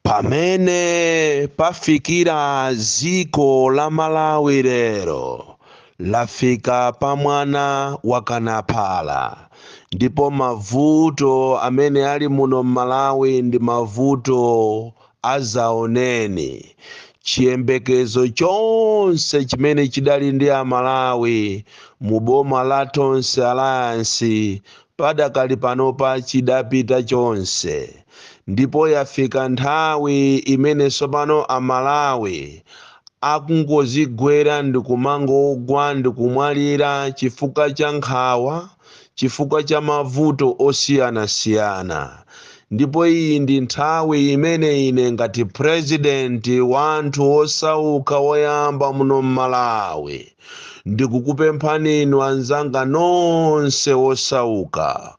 Pamene pafikira ziko la Malawi lero lafika pa mwana wa Kanapala, ndipo mavuto amene ali muno Malawi ndi mavuto azaoneni. Chiyembekezo chonse chimene chidali ndi Amalawi mu boma la Tonse Alliance padakali panopa chidapita chonse, ndipo yafika nthawi imene sopano Amalawi akungozigwera ndi kumangogwa ndi kumwalira chifukwa cha nkhawa, chifukwa cha mavuto osiyanasiyana. Ndipo iyi ndi nthawi imene ine ngati president wa anthu osauka woyamba muno Malawi ndikukupemphani inu anzanga nonse osauka,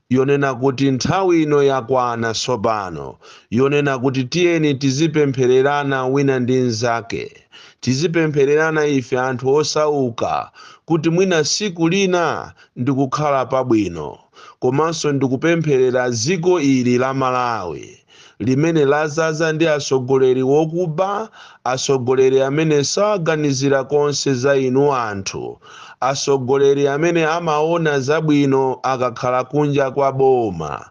yonena kuti nthawi ino yakwana sopano, yonena kuti tiyeni tizipemphererana wina ndi nzake, tizipemphererana ife anthu osauka kuti mwina siku lina ndikukhala pabwino. Komanso ndikupempherera ziko ili la Malawi limene lazaza ndi asogoleri wokuba, asogoleri amene saganizira konse za inu anthu, asogoleri amene amaona zabwino akakhala kunja kwa boma,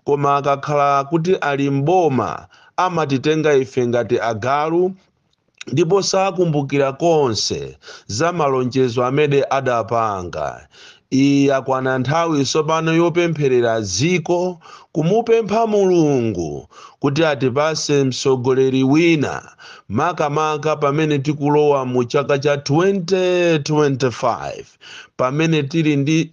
koma akakhala kuti ali mboma amatitenga ife ngati agalu, ndipo sakumbukira konse za malonjezo amene adapanga. Iyi yakwana nthawi sopano yopempherera ziko, kumupempha Mulungu kuti atipase msogoleri wina, makamaka pamene tikulowa mu chaka cha 2025, pamene tili ndi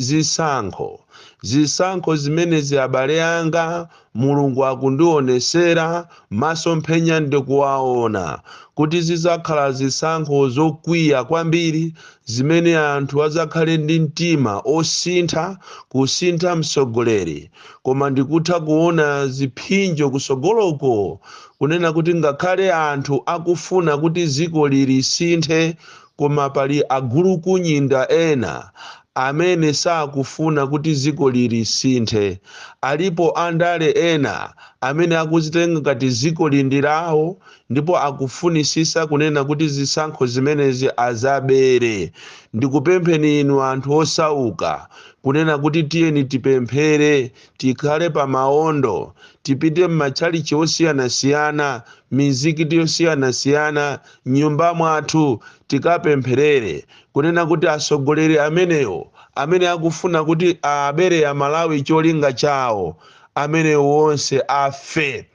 zisankho zimenezi abale anga Mulungu akundionesera masomphenya ndikuwaona kuti zizakhala zisankho zokwiya kwambiri, zimene anthu azakhale ndi mtima osintha kusintha msogoleri. Koma ndikutha kuona ziphinjo kusogoloko kunena kuti ngakhale anthu akufuna kuti ziko lisinthe, koma pali agulukunyinda ena amene sakufuna kuti ziko lisinthe. Alipo andale ena amene akuzitenga ngati ziko lindirawo, ndipo akufunisisa kunena kuti zisankho zimenezi azabere. Ndikupempheni inu anthu osauka kunena kuti tiyeni tipemphere, tikhale pa maondo, tipite m'matchalichi osiyanasiyana, mizikiti yosiyanasiyana, nyumba mwathu tikapempherere kunena kuti asogoleri amenewo amene akufuna kuti abere Amalawi cholinga chawo, amenewo wonse afe,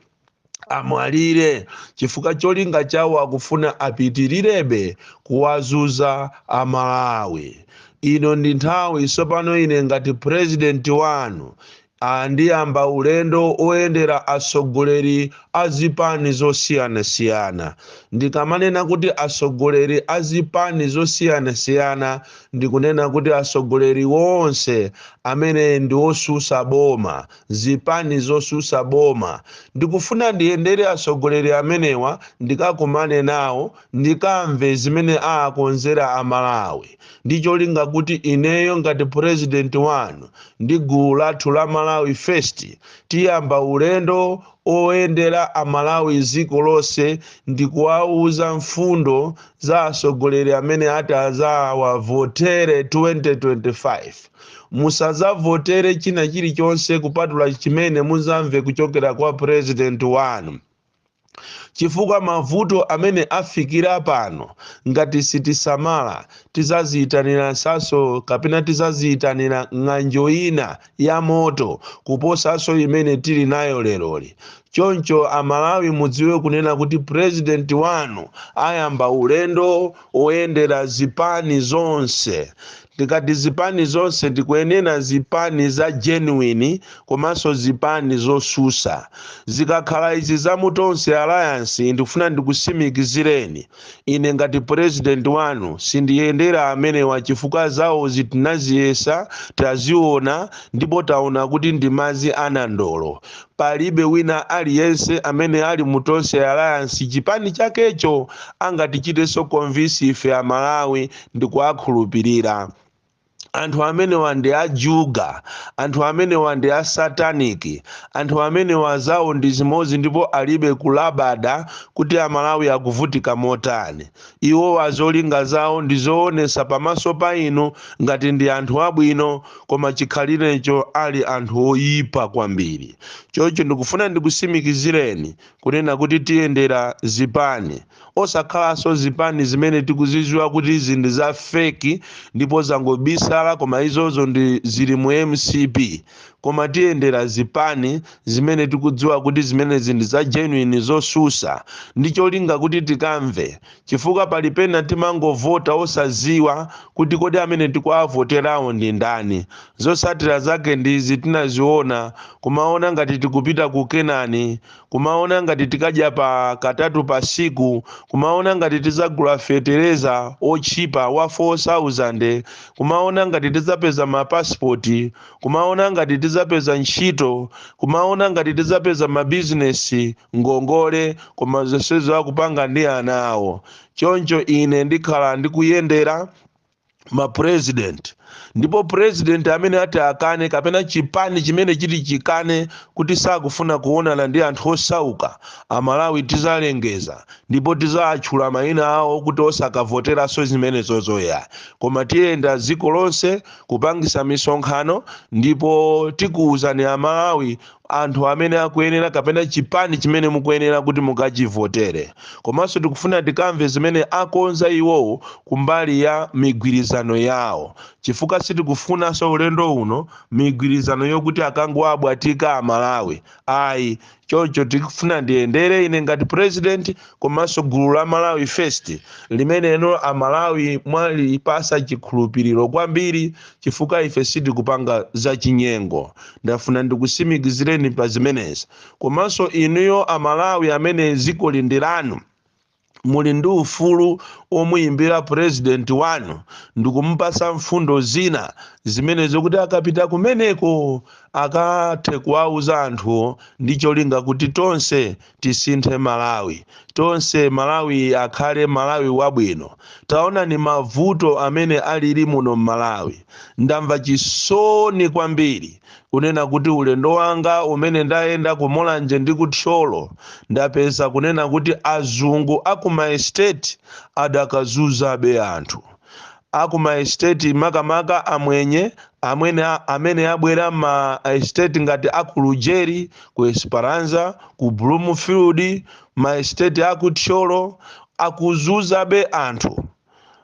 amwalire, chifukwa cholinga chawo akufuna apitirirebe kuwazuza Amalawi. Ino ndi nthawi sopano ine ngati president wanu andiyamba ulendo oyendera asogoleri azipani zosiyanasiyana. Ndikamanena kuti asogoleri azipani zosiyanasiyana, ndikunena kuti asogoleri wonse amene ndi osusa boma, zipani zosusa boma. Ndikufuna ndiyendere asogoleri amenewa, ndikakumane nawo, ndikamve zimene akonzera Amalawi, ndi cholinga kuti ineyo ngati president wanu ndi gulu lathu la Malawi First tiyamba ulendo oyendera Amalawi ziko lonse, ndikuwauza mfundo za asogoleri amene atazawavotere 2025. Musazavotere china chilichonse kupatula chimene muzamve kuchokera kwa president wanu, chifukwa mavuto amene afikira pano ngati sitisamala tizaziyitanira saso kapena tizaziyitanira ng'anjo ina ya moto kuposaso imene tili nayo leroli. Choncho Amalawi mudziwe kunena kuti president wanu ayamba ulendo oyendera zipani zonse. Tikati zipani zonse tikuyenera zipani za genuine komanso zipani zosusa. Zikakhala izi za mu Tonse Alliance, ndikufuna ndikusimikizireni ine ngati president wanu sindiyendera amenewa, chifukwa zawo zitinaziyesa taziona ndipo taona kuti ndi mazi anandolo. Palibe wina aliyense amene ali mu Tonse Alliance chipani chakecho angatichiteso convince ife Amalawi ndikuwakhulupirira. anthu amenewa ndi ajuga, anthu amenewa ndi asataniki, anthu amenewa zawo ndi zimodzi ndipo alibe kulabada kuti amalawi akuvutika motani. Iwo azolinga zawo ndi zoonesa pamaso pa inu ngati ndi anthu abwino, koma chikhalirecho ali anthu oyipa kwambiri. Choncho ndikufuna ndikusimikizireni kunena kuti tiyendera zipani, osakhalanso zipani zimene tikuzidziwa kuti izi ndi za feki ndipo zangobisala, koma izozo ndi zili mu MCP. Koma tiyendera zipani zimene tikudziwa kuti zimenezi ndi za genuine zosusa, ndi cholinga kuti tikamve, chifukwa pali pena timangovota osaziwa kuti kodi amene tikuavoterawo ndi ndani. Zosatira zake ndizi tinaziona, kumaona ngati tikupita ku Kenani, kumaona ngati tikadya pa katatu pa siku, kumaona ngati tizagula fetereza ochipa wa 4,000, kumaona ngati tizapeza mapasipoti, kumaona ngati tizapeza ntchito, kumaona ngati tizapeza mabizinesi ngongole, koma zonsezo akupanga ndi ana awo. Choncho ine ndikhala ndikuyendera president, ndipo president amene ati akane kapena chipani chimene chiti chikane kuti sakufuna kuonana ndi anthu osauka, amalawi tizalengeza ndipo tizatchula mayina awo kuti osakavoteranso zimenezo zoya. Koma tiyenda dziko lonse kupangisa misonkhano ndipo tikuwuzani amalawi anthu amene akuyenera kapena chipani chimene mukuyenera kuti mukachivotere. Komanso tikufuna tikamve zimene akonza iwowo kumbali ya migwirizano yawo, chifukwa sitikufunanso ulendo uno migwirizano yokuti akangoabwatika amalawi ayi. Choncho tikufuna ndiyendere ine ngati president, komanso gulu la Malawi First limeneno amalawi mwalipasa chikhulupiriro kwambiri, chifukwa ife sitikupanga za chinyengo. Ndafuna ndikusimikizireni pa zimenezi. Komanso inuyo amalawi amene dziko lindiranu muli ndi ufulu omuyimbira president wanu, ndikumupasa mfundo zina zimene zokuti akapita kumeneko akathe kuwauza anthu ndi cholinga kuti tonse tisinthe Malawi, tonse Malawi akhale Malawi wabwino. Taona ni mavuto amene alili muno Malawi. Ndamva chisoni kwambiri kunena kuti ulendo wanga umene ndayenda kumolanje ndi kuthyolo ndapeza kunena kuti azungu akuma estate adakazuzabe anthu. Akuma estate makamaka amwenye amene abwera ma estate ngati aku Lujeri, ku Esperanza, ku Bloomfield, ma estate akuthyolo akuzuzabe anthu.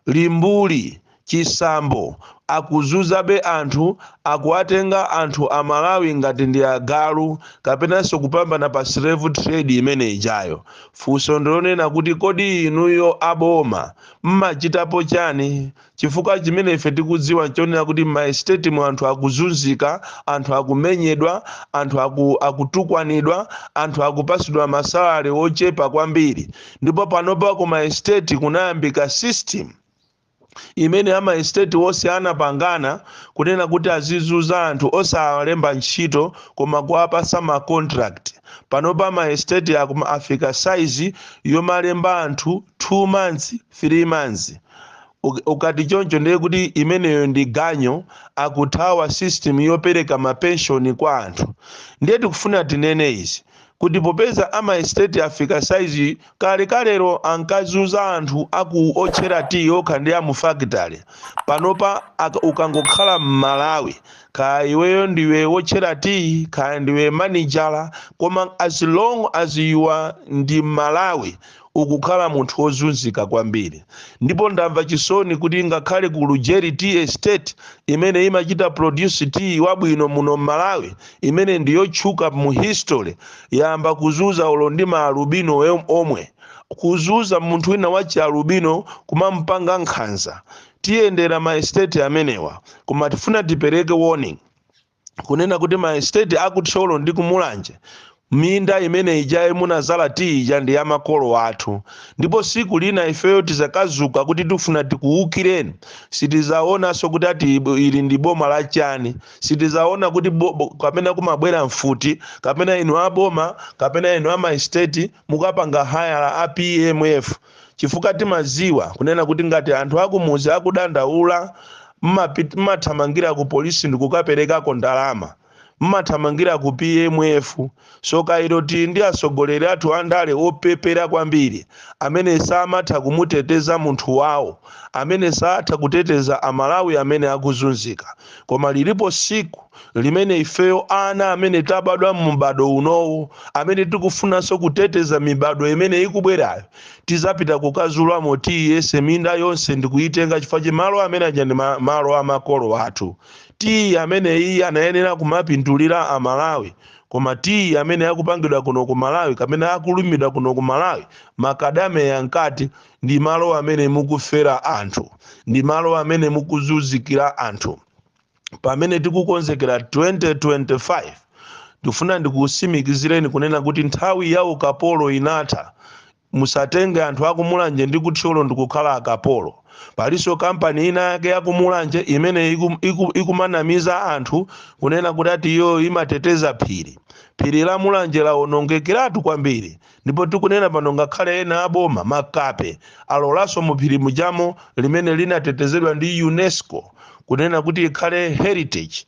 Limbuli, Chisambo akuzuzabe anthu, akuatenga anthu amalawi ngati ndi agalu kapenanso kupambana pa slave trade imene ijayo. Funso ndilonena kuti kodi inuyo aboma mmachitapo chani? Chifukwa chimene ife tikudziwa nchonena kuti ma estate mu anthu akuzunzika, anthu akumenyedwa, anthu akutukwanidwa, anthu akupasidwa masalari ochepa kwambiri. Ndipo panopa ku ma estate kunayambika system imene ama estate wose anapangana kunena kuti azizuza anthu osawalemba ntchito koma kuwapasa ma contract. Panopa ma estate afika size yomalemba anthu 2 months 3 months. Ukati choncho ndiye kuti imeneyo ndi ganyo akuthawa system yopereka mapenshoni kwa anthu. Ndiye tikufuna tinene izi kuti popeza ama estate afika size kalero ankazuza anthu aku otchera tiyo kandi ya mu factory. Panopa ukangokhala m'Malawi kaya iweyo ndiwe wotchera tiyi kaya ndiwe manager, koma as long as you are ndi Malawi ukukhala munthu ozunzika kwambiri. Ndipo ndamva chisoni kuti ngakhale ku Lujeri Tea Estate imene imachita produce tea wabwino muno Malawi, imene ndiyotchuka mu history, yamba kuzuza ulo ndi maalubino omwe, kuzuza munthu wina wachi alubino kumampanga nkhanza. Tiyendera ma estate amenewa, koma tifuna tipereke warning kunena kuti ma estate akuthyolo ndi kumulanje minda imene ijaye munazala ija ndi ya makolo athu. Ndipo siku lina ifeyo tizakazuka kuti tifuna tikuwukireni, sitizaonanso kuti ati ili ndi boma la chani, sitizaona kuti kapena kumabwera mfuti kapena inu aboma kapena inu ama estate mukapanga haya a PMF. Chifukwa timaziwa kunena kuti ngati anthu akumuzi akudandaula mmathamangira ku polisi ndikukaperekako ndalama, mmathamangira ku PMF. So kairo ndi asogoleri athu andale opepera kwambiri amene samatha kumuteteza munthu wawo, amene satha kuteteza amalawi amene akuzunzika. Koma lilipo siku limene ifeyo ana amene tabadwa m'mbado unowo, amene tikufunanso kuteteza mibado imene ikubwerayo, tizapita kukazulamo tiyese minda yonse ndikuyitenga chifukwa chimalo amene aja ndi malo amakolo athu. Tiyi amene iyi anayenera kumapindulira amalawi, koma tiyi amene akupangidwa kuno ku Malawi kamene akulumidwa kuno ku Malawi makadame yankati ndi malo amene mukufera anthu, ndi malo amene mukuzunzikira anthu. Pamene tikukonzekera 2025 ndifuna ndikusimikizireni kunena kuti nthawi ya ukapolo inatha. Musatenge anthu akumulanje ndi kuthyolo ndikukhala akapolo. Paliso kampani ina yake yakumulanje imene ikumanamiza anthu kunena kuti ati iyo imateteza phiri. Phiri la mulanje laonongekeratu kwambiri, ndipo tikunena pano ngakhale ena aboma makape alolaso mu phiri mujamo limene linatetezedwa ndi UNESCO kunena kuti ikhale heritage.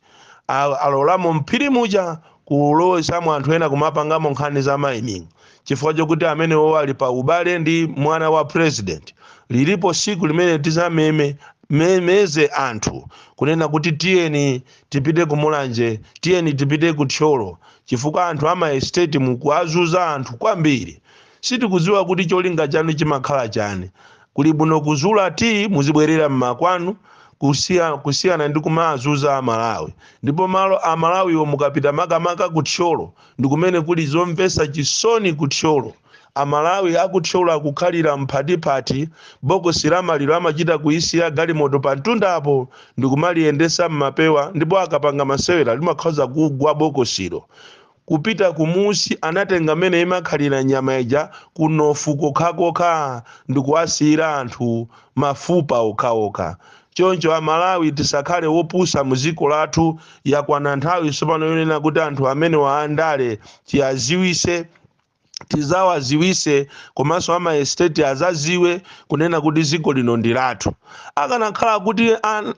Alolamo mphiri muja kulowesamo anthu ena kumapangamo nkhani za mining, chifukwa chokuti amene ali pa ubale ndi mwana wa president. Lilipo siku limene tizamemeze anthu kunena kuti tiyeni tipite kumulanje, tiyeni tipite kuthyolo, chifukwa anthu ama estate mukuazuza anthu kwambiri. Sitikudziwa kuti cholinga chanu chimakhala chani. Kuli bwino kuzula muzibwerera mmakwanu kusiyana ndi kumazuza amalawi. Ndipo malo amalawiwo mukapita makamaka kuthyolo ndikumene kuli zomvetsa chisoni kuthyolo. Amalawi akuthyolo akukhalira mphatiphati, bokosi la maliro amachita kuyisiya galimoto pa mtundapo ndikumaliyendesa mmapewa, ndipo akapanga masewera limakhoza kugwa bokosilo. Kupita kumusi anatenga mene imakhalira nyama ija kunofu kokha ndikuwasiyira anthu mafupa okhaokha. Choncho amalawi tisakhale wopusa muziko lathu, yakwana nthawi tsopano yonena kuti anthu amene waandale tizawaziwise komanso ama estate azaziwe kunena kuti ziko lino ndi lathu. Akanakhala kuti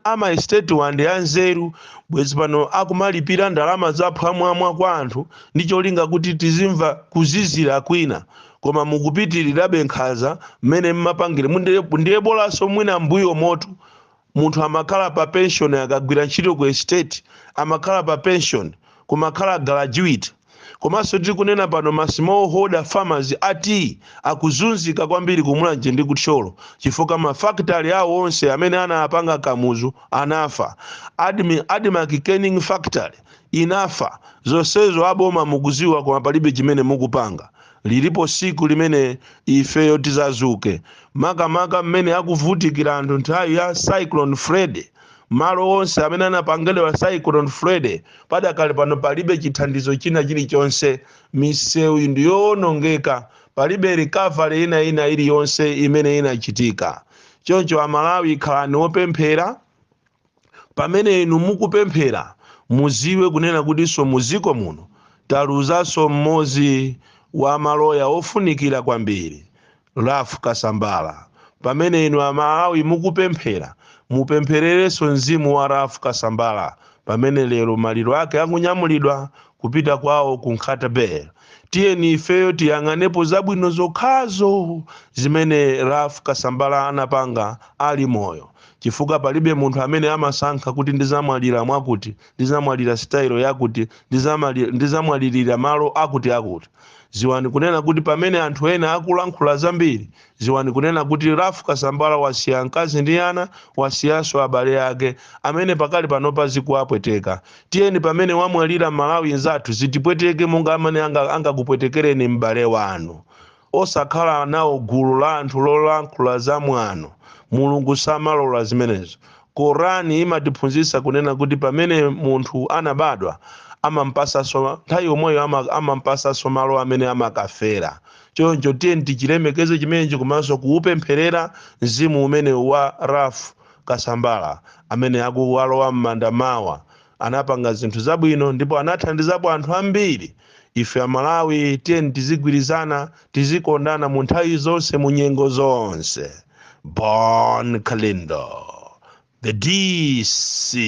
ama estate wandi anzeru, bwezi pano akumalipira ndalama zaphwamwamwa kwa anthu ndi cholinga kuti tizimva kuzizira kwina, koma mukupitirirabe nkhaza mmene mmapangire. Ndiye bolanso mwina mbuyo moto munthu amakhala pa pension akagwira ntchito ku estate, amakhala pa pension kumakhala graduate. Komanso tikunena pano ma smallholder farmers ati akuzunzika kwambiri kumulanje ndi kuthyolo, chifukwa mafactory awo onse amene anapanga kamuzu anafa. Admark Canning factory inafa. Zonsezo aboma mukuziwa koma palibe chimene mukupanga. Lilipo siku limene ifeyo tizazuke, makamaka mmene akuvutikira anthu nthawi ya Cyclone Freddy. Malo onse amene anapangidwa Cyclone Freddy padakale pano palibe chithandizo china chilichonse. Misewu ndiyowonongeka, palibe recovery ina iliyonse imene inachitika. Choncho amalawi khalani opemphera. Pamene inu mukupemphera muziwe kunena kuti muziko muno taluzanso mmodzi wa maloya ofunikira kwambiri, Ralph Kasambala. Pamene inu amalawi mukupemphera mupemphererenso mzimu wa Ralph Kasambala pamene lero maliro ake akunyamulidwa kupita kwawo ku Nkatabe. Tiyeni ifeyo tiyang'anepo zabwino zokhazo zimene Ralph Kasambala anapanga ali moyo, chifukwa palibe munthu amene amasankha kuti ndizamwalira mwakuti, ndizamwalira style yakuti, ndizamwalirira malo akuti. Ziwani kunena kuti pamene anthu ena akulankhula zambiri, ziwani kunena kuti Ralph Kasambala wasiya mkazi ndi ana, wasiyanso abale ake amene pakali panopa zikuapweteka. Tiyeni pamene wamwalira Malawi nzathu zitipweteke monga amene angakupwetekereni m'bale wanu. Osakhala nawo gulu la anthu lolankhula zamwano. Mulungu samalola zimenezo. Korani imatiphunzitsa kunena kuti pamene munthu anabadwa amampasa nthawi yomweyo amampasa malo amene amakafera. Choncho tiyeni tichilemekeze chimenechi komanso kuupempherera mzimu umene wa Ralph Kasambala amene akuwalowa m'manda mawa. Anapanga zinthu zabwino ndipo anathandizapo anthu ambiri. Ife amalawi tiyeni tizigwirizana, tizikondana mu nthawi zonse, mu nyengo zonse. Bon Kalindo. the DC.